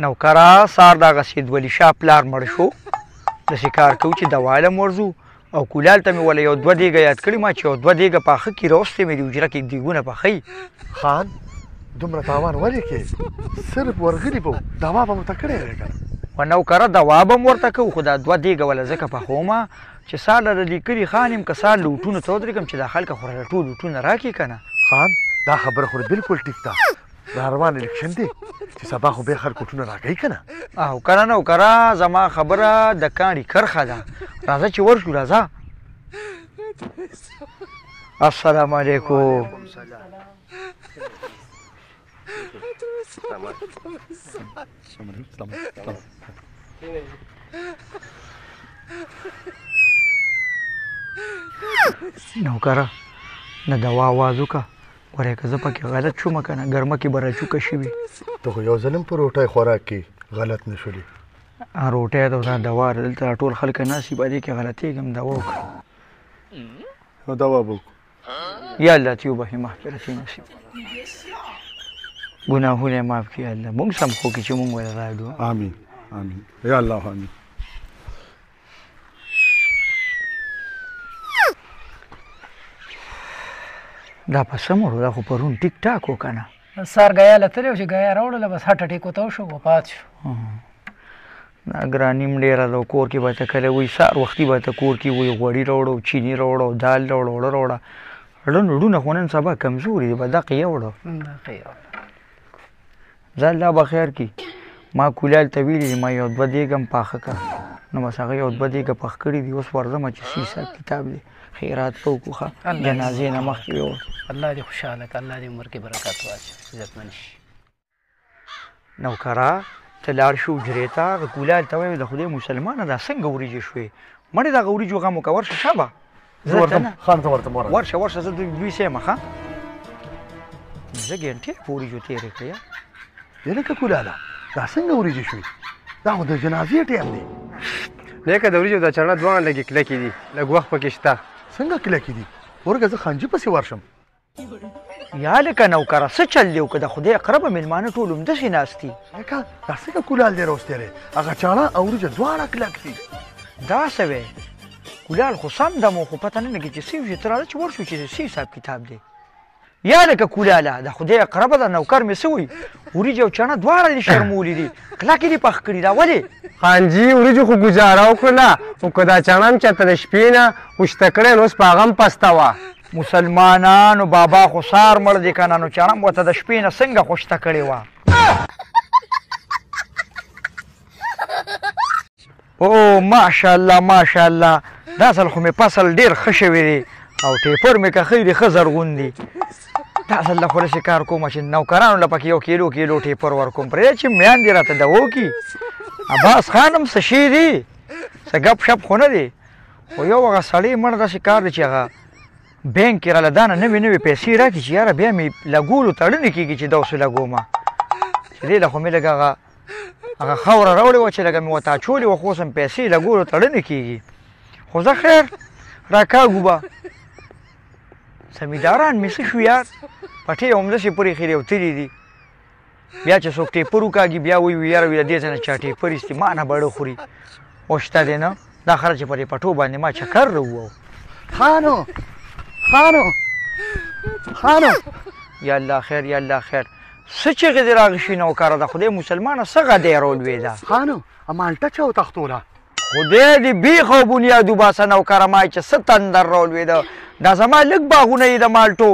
نوکره سهار دغه سیدولي شاه پلار مړ شو داسې کار کوو چې دوا علم ورځو او کولال ته مې وله یو دوه دیګه یاد کړي ما چې یو دوه دیګه پاخه کي راوستې مې د حجره کې دیګونه پخوي خان دومره تاوان ولې کې صرف ورغلي به دوا به ورته کړی دی که نه و نوکره دوا به م ورته کوو خو دا دوه دیګه وله ځکه پخومه چې سهار له لیکلي خان یم که سهار له اوټونو ته ودرېږم چې دا خلکه خو راله ټول اوټونه راکړي که نه خان دا خبره خو بلکل ټیک ده دا روان الیکشن دی چې سبا خو بیا خلک اوټونه راکوي که نه او که نه نوکره زما خبره د کاڼي کرښه ده راځه چې ورشو راځه السلام علیکم نوکره نه دوا آواز وکړه ګورې که زه پکې غلط شومه که نه ګرمه کې به راچوکه شوي ته خو یو ځلم په روټۍ خوراک کې غلط نه شولې روټۍ ده دا دوا دلته ټول خلک ناست په دې کې غلطېږم دوا وکړه نو دوا به وکړو یا الله تیوبه مغفرتي نصیب ګناهونه یې معاف کړي الله موږ سم خو کې چې موږ ورته راوړو آمین آمین یا الله آمین دا په سمړو دا خو پرون ټیک ټاک و که نه سار ګیا له تللی و چې ګیا راوړله بس هټه ټیکو ته وشو وفات شو دا ګراني م ډېره ده کور کې به ته کله وایي سهار وختي به ته کور کې وایي غوړي راوړه چیني راوړه دال راوړه اوړه راوړه ړڼ وړونه خو نن سبا کمزوري دي به دقې یوړه ځه الله به خیر کړي ما کولال ته ویلي دي ما یو دوه دیګم پاخه کړه نو بس هغه یو دوه دیګه پخ کړي دي اوس ورځمه چې څه حساب کتاب دی خیرات به وکړو ښه جنازې نه مخکې یو الله دې خوشحاله کړه الله دې عمر کې برکت واچوي عزتمن شي نوکره ته لاړ شو حجرې ته هغه کولال ته وایي د خدای مسلمانه دا څنګه وریجې شوې مړې دغه وریجو غم وکړه ورشه شابه خان ته ورته مور ورشه ورشه زه دوی سیمه ښه زه ګنټې په وریجو تېرې کړې یا لکه کولاله دا څنګه وریجې شوې دا خو د جنازې ټیم دی لکه د وریجو دا چڼه دواړه لږې کلکې دي لږ وخت پکې شته څنګه کلکې دي ورګه زه خانجي پسې ورشم یا لکه نوکره څه چل دی که د خدای اقربه مېلمانه ټول همداسې ناست دي لکه دا څنګه کولال دی راوستی دی هغه چاړه او وریجه دواړه کلک دي دا څه وی کولال خو سم ده مو خو پته نه لګي چې څه وشي ته راځه چې ورشو چې څه حساب کتاب دی یا لکه کولاله د خدای اقربه ده نوکر مې څه وایي وریجې او چڼه دواړه دې شرمولي دي کلکې دې پخ کړي دا ولې خانجي وریجو خو ګزاره وکړله خو که دا چڼه هم چېرته د شپې نه وشته کړی نو اوس په هغه هم پسته وه مسلمانانو بابا خو سار مړ دی که نه نو چڼه م ورته د شپې نه څنګه خوشته کړې وه او ماشاءالله ماشاءالله دا ځل خو مې فصل ډېر ښه شوی دی او ټیپر مې که ښه دی ښه زرغون دی دا ځل له خو داسې کار کومه چې نوکرانو له پکې یو کیلو ټیپر ورکوم پرېږده چې میندې راته دوا وکړي عباس خان هم څه شی دی څه ګپ شپ خو نه دی خو یو هغه سړی مړ داسې کار دی چې هغه بینک کې راله دا نه نوې پیسې راکړي چې یاره بیا مې لګولو تړنې کېږي چې دا اوس لګومه چې دې له خو مې لږ هغه خاوره راوړې وه چې لږه مې ورته اچولې وه خو اوس هم پیسې لګولو تړنې کېږي خو زه خیر راکاږو به سمیداران مې څه شو یار پټې همداسې پورې خیرې او تلي دي بیا چې څوک ټیپر وکاږي بیا وایي یاره وي د دې ځای نه چا ټیپر ایستي ما نه بړه خوري او شته دی نه دا خلک چې په دې پټو باندې ما چکر راووو خانو یا الله خیر یا الله خیر څه چغې دې راغشي نوکره د خدای مسلمانه څه غدی رولوېده خانو مالټه چا وتښتوله خدای دې بیخ او بنیاد وباسه نوکره ما چې څه تندر رولوېده دا زما لږ باغونه یې د مالټو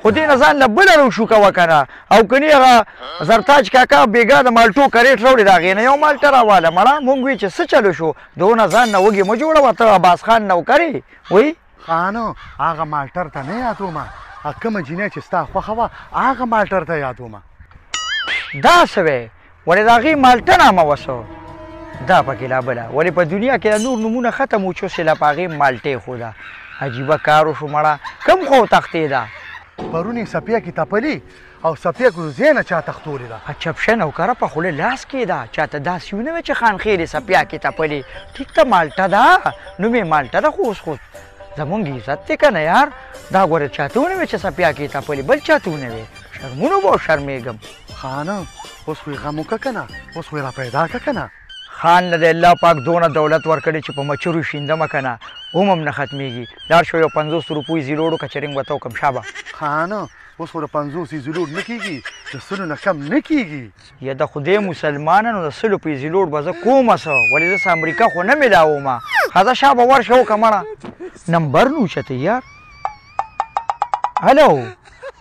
خو دې نه ځان له بله روشوکه وکنه او کني هغه زرتاج کاکا بېګا د مالټو کریټ راوړې د هغې نه یو مالټه راواله مړه مونږ وی چې څه چلو شو دونه ځان نه وږې مه جوړوه ته عباس خان نوکرې وایي خانو هغه مالټر ته نه یادومه کومه جینۍ چې ستا خوښه وه هغه مالټر ته یادومه دا څه وی ولې د هغې مالټه نامه وسو دا پکې لا بله ولې په دنیا کې د نور نومونه ختم وچو چې لا په هغې مالټې خو ده عجیبه کار وشو مړه کم خو تښتېده پرون یې سپیه کې تپلي او سپیه ګروزې نه چا تښتولې ده چپشه نوکره په خوله لاس کې ده چاته داسې ونه وی چې خانخېلې سپیه کې تپلي ټیک ته مالټه ده نوم یې مالټه ده خو اوس خو زمونږ عزت دی که نه یار دا ګوره چاته ونه وی چې سپیه کې تپلي بل چاته ونه وی شرمونو به شرمېږم خانه اوس خو یې غم وکړه که نه اوس خو یې را پیدا کړه که نه خان له د الله پاک دونه دولت ورکړی چې په مچرو شیندمه که نه هم نه ختمیږي لاړ شو یو 50 روپۍ زیلوړ وکړه چې رنګ به ته وکړم شابه خانه اوس خو د 50 زیلوړ نه کېږي د سلو نه کم نه کېږي یا د خدای مسلمانانو د سلو پیسې لوړ به زه کومه څه ولې زه امریکا خو نه میلاومه ښځه شابه ورشه وکړه مړه نمبر نو اوچته یار هلو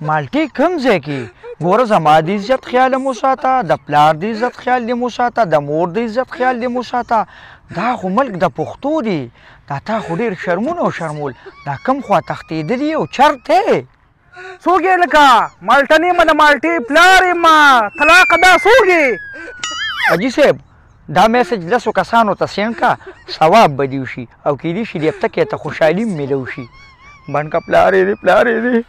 مالټې کوم ځای کې ګوره زما د عزت خیال مو ساته د پلار د عزت خیال دې مو ساته د مور د عزت خیال دې مو ساته دا خو ملک د پښتو دی دا تا خو ډېر شرمون او شرمول دا کم خوا تښتېدلي او چرت دی څوک یې لکه مالټه نیمه د مالټې پلار یم طلاقه دا څوک یې حاجي صاحب دا میسج 10 کسانو ته سینډ کا ثواب به دې وشي او کیدای شي د هفته کې ته خوشحالي میلو شي بڼ کا پلار یې دی